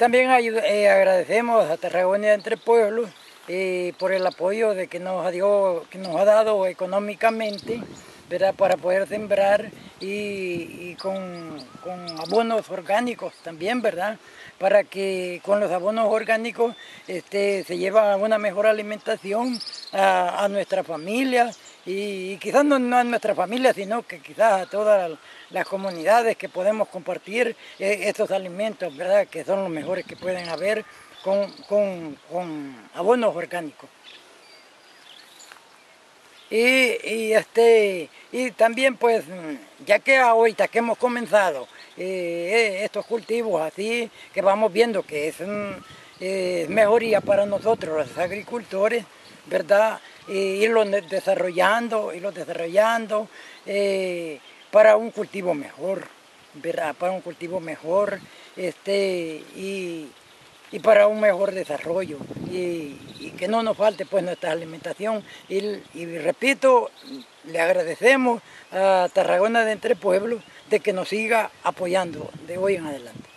también agradecemos a Tarragona de Entre Pueblos por el apoyo que nos ha dado económicamente, ¿verdad? Para poder sembrar y con abonos orgánicos también, ¿verdad? Para que con los abonos orgánicos se lleva una mejor alimentación a nuestra familia y quizás no a nuestra familia, sino que quizás a todas las comunidades que podemos compartir estos alimentos, ¿verdad? Que son los mejores que pueden haber con abonos orgánicos. Y también pues, ya que ahorita que hemos comenzado estos cultivos así, que vamos viendo que es mejoría para nosotros los agricultores, ¿verdad? Irlos desarrollando para un cultivo mejor, ¿verdad? Para un cultivo mejor, y para un mejor desarrollo y que no nos falte pues nuestra alimentación y repito, le agradecemos a Tarragona de Entre Pueblos de que nos siga apoyando de hoy en adelante.